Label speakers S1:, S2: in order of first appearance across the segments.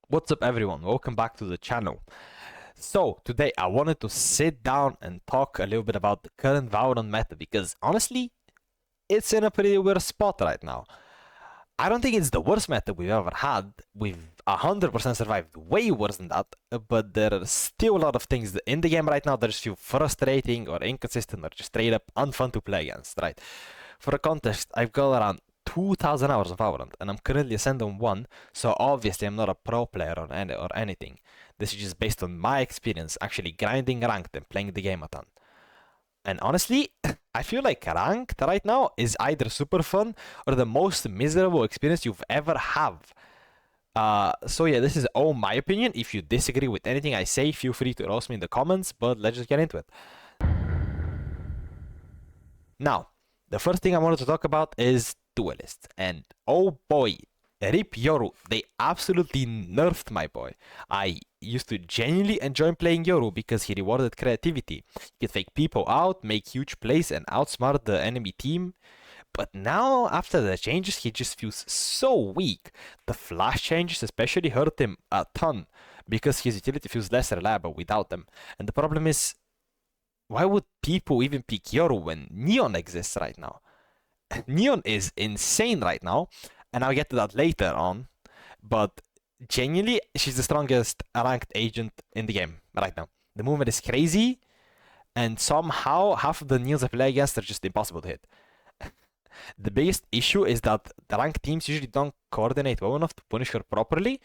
S1: What's up everyone, welcome back to the channel. So today I wanted to sit down and talk a little bit about the current Valorant meta because honestly it's in a pretty weird spot right now. I don't think it's the worst meta we've ever had. We've 100% survived way worse than that, but there are still a lot of things in the game right now that just feel frustrating or inconsistent or just straight up unfun to play against, right? For a context, I've got around 2,000 hours of Valorant and I'm currently Ascendant 1, so obviously I'm not a pro player or anything. This is just based on my experience actually grinding ranked and playing the game a ton. And honestly, I feel like ranked right now is either super fun or the most miserable experience you've ever have. So yeah, this is all my opinion. If you disagree with anything I say, feel free to roast me in the comments, but let's just get into it. Now, the first thing I wanted to talk about is Duelists. And oh boy, rip Yoru, they absolutely nerfed my boy. I used to genuinely enjoy playing Yoru because he rewarded creativity. He could fake people out, make huge plays, and outsmart the enemy team. But now, after the changes, he just feels so weak. The flash changes especially hurt him a ton because his utility feels less reliable without them. And the problem is, why would people even pick Yoru when Neon exists right now? Neon is insane right now, and I'll get to that later on, but genuinely, she's the strongest ranked agent in the game right now. The movement is crazy, and somehow half of the Neons I play against are just impossible to hit. The biggest issue is that the ranked teams usually don't coordinate well enough to punish her properly,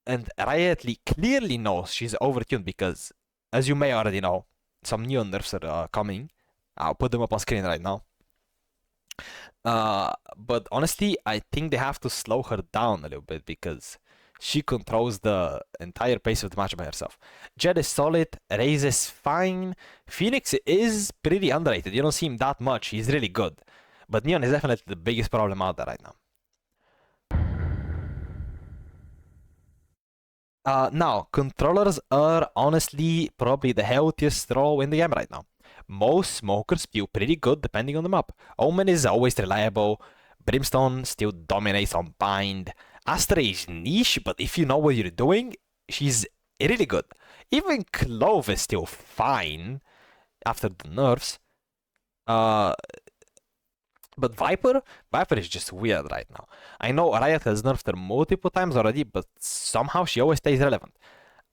S1: and Riot clearly knows she's overtuned because, as you may already know, some Neon nerfs are coming. I'll put them up on screen right now. But honestly, I think they have to slow her down a little bit because she controls the entire pace of the match by herself. Jett is solid, Raze is fine, Phoenix is pretty underrated. You don't see him that much, he's really good. But Neon is definitely the biggest problem out there right now. Now, controllers are honestly probably the healthiest role in the game right now. Most smokers feel pretty good depending on the map. Omen is always reliable, Brimstone still dominates on Bind, Astra is niche, but if you know what you're doing, she's really good. Even Clove is still fine after the nerfs. But Viper is just weird right now. I know Riot has nerfed her multiple times already, but somehow she always stays relevant.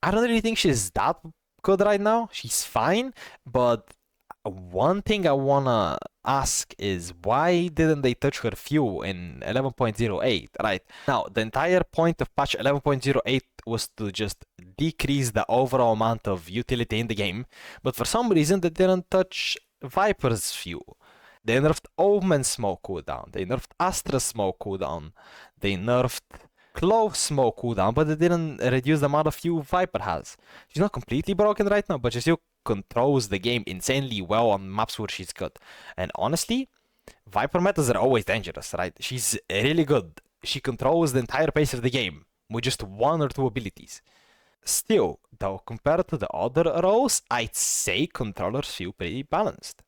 S1: I don't really think she's that good right now. She's fine, but one thing I wanna ask is why didn't they touch her fuel in 11.08, right? Now, the entire point of patch 11.08 was to just decrease the overall amount of utility in the game, but for some reason they didn't touch Viper's fuel. They nerfed Omen's smoke cooldown, they nerfed Astra's smoke cooldown, they nerfed Clove's smoke cooldown, but they didn't reduce the amount of fuel Viper has. She's not completely broken right now, but she still controls the game insanely well on maps where she's good. And honestly, Viper metas are always dangerous, right? She's really good. She controls the entire pace of the game with just one or two abilities. Still, though, compared to the other roles, I'd say controllers feel pretty balanced.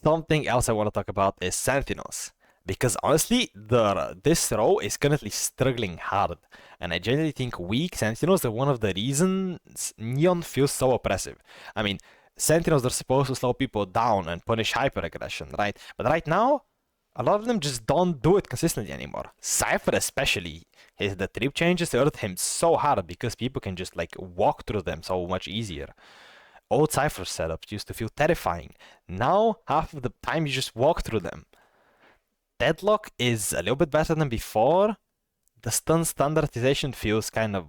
S1: Something else I want to talk about is Sentinels. Because honestly, this role is currently struggling hard. And I genuinely think weak Sentinels are one of the reasons Neon feels so oppressive. I mean, Sentinels are supposed to slow people down and punish hyper-aggression, right? But right now, a lot of them just don't do it consistently anymore. Cypher especially, the trip changes hurt him so hard because people can just like walk through them so much easier. Old Cypher setups used to feel terrifying. Now, half of the time you just walk through them. Deadlock is a little bit better than before. The stun standardization feels kind of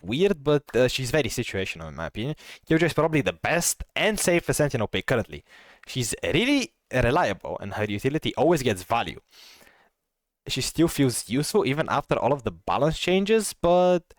S1: weird, but she's very situational in my opinion. Killjoy is probably the best and safest Sentinel pick currently. She's really reliable and her utility always gets value. She still feels useful even after all of the balance changes, but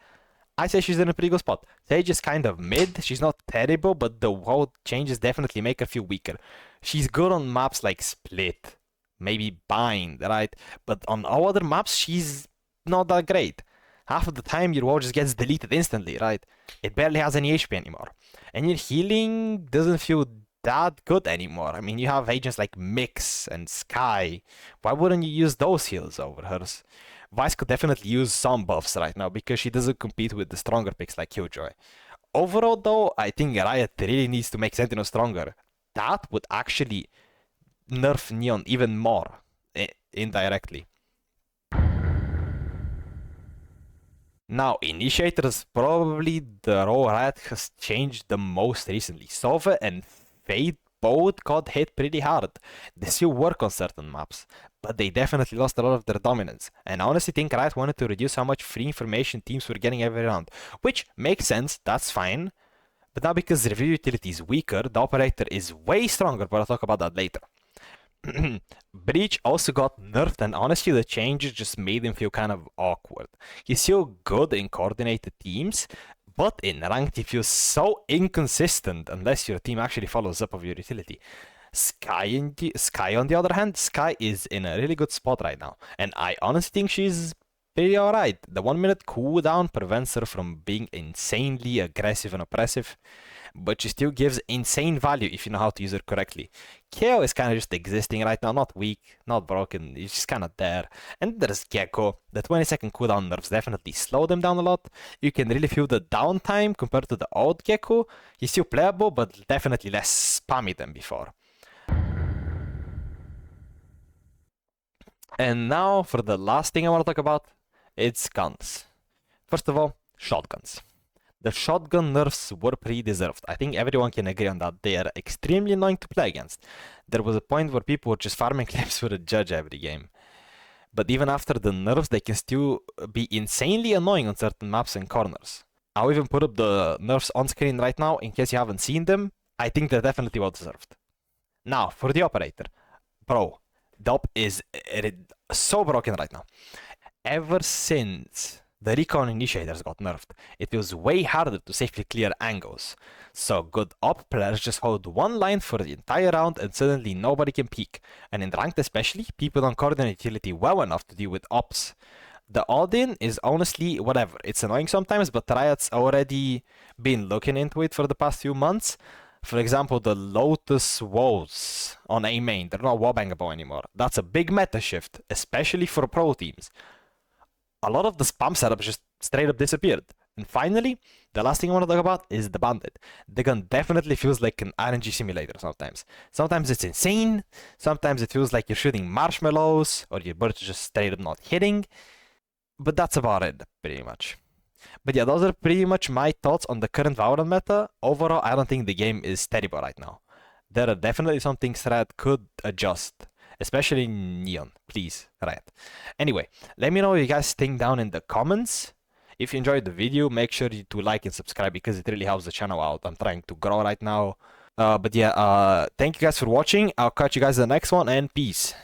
S1: I say she's in a pretty good spot. Sage is kind of mid, she's not terrible, but the whole changes definitely make her feel weaker. She's good on maps like Split, maybe Bind, right? But on all other maps, she's not that great. Half of the time, your wall just gets deleted instantly, right? It barely has any HP anymore. And your healing doesn't feel that good anymore. I mean, you have agents like Mix and Skye. Why wouldn't you use those heals over hers? Vice could definitely use some buffs right now because she doesn't compete with the stronger picks like Killjoy. Overall, though, I think Riot really needs to make Sentinel stronger. That would actually nerf Neon even more, indirectly. Now, Initiator is probably the role Riot has changed the most recently. Cypher and Fade both got hit pretty hard. They still work on certain maps, but they definitely lost a lot of their dominance. And I honestly think Riot wanted to reduce how much free information teams were getting every round, which makes sense, that's fine. But now because review utility is weaker, the operator is way stronger, but I'll talk about that later. Breach also got nerfed, and honestly the changes just made him feel kind of awkward. He's still good in coordinated teams, but in ranked he feels so inconsistent unless your team actually follows up of your utility. Skye on the other hand, Skye is in a really good spot right now, and I honestly think she's pretty alright. The 1 minute cooldown prevents her from being insanely aggressive and oppressive, but she still gives insane value if you know how to use her correctly. KO is kind of just existing right now, not weak, not broken, he's just kind of there. And there's Gekko. The 20-second cooldown nerfs definitely slow them down a lot. You can really feel the downtime compared to the old Gekko. He's still playable, but definitely less spammy than before. And now for the last thing I want to talk about, it's guns. First of all, shotguns. The shotgun nerfs were pretty deserved. I think everyone can agree on that. They are extremely annoying to play against. There was a point where people were just farming clips for a judge every game. But even after the nerfs, they can still be insanely annoying on certain maps and corners. I'll even put up the nerfs on screen right now in case you haven't seen them. I think they're definitely well deserved. Now, for the operator. Bro, the op is so broken right now. Ever since the recon initiators got nerfed, it feels way harder to safely clear angles. So good op players just hold one line for the entire round and suddenly nobody can peek. And in ranked especially, people don't coordinate utility well enough to deal with ops. The all-in is honestly whatever. It's annoying sometimes, but Riot's already been looking into it for the past few months. For example, the Lotus walls on A main, they're not wallbangable anymore. That's a big meta shift, especially for pro teams. A lot of the spam setups just straight up disappeared. And finally, the last thing I want to talk about is the bandit. The gun definitely feels like an RNG simulator sometimes. Sometimes it's insane, sometimes it feels like you're shooting marshmallows, or your bullets just straight up not hitting. But that's about it, pretty much. But yeah, those are pretty much my thoughts on the current Valorant meta. Overall, I don't think the game is terrible right now. There are definitely some things Riot could adjust. Especially Neon, please, Riot. Anyway, let me know what you guys think down in the comments. If you enjoyed the video, make sure to like and subscribe because it really helps the channel out. I'm trying to grow right now. But yeah, thank you guys for watching. I'll catch you guys in the next one, and peace.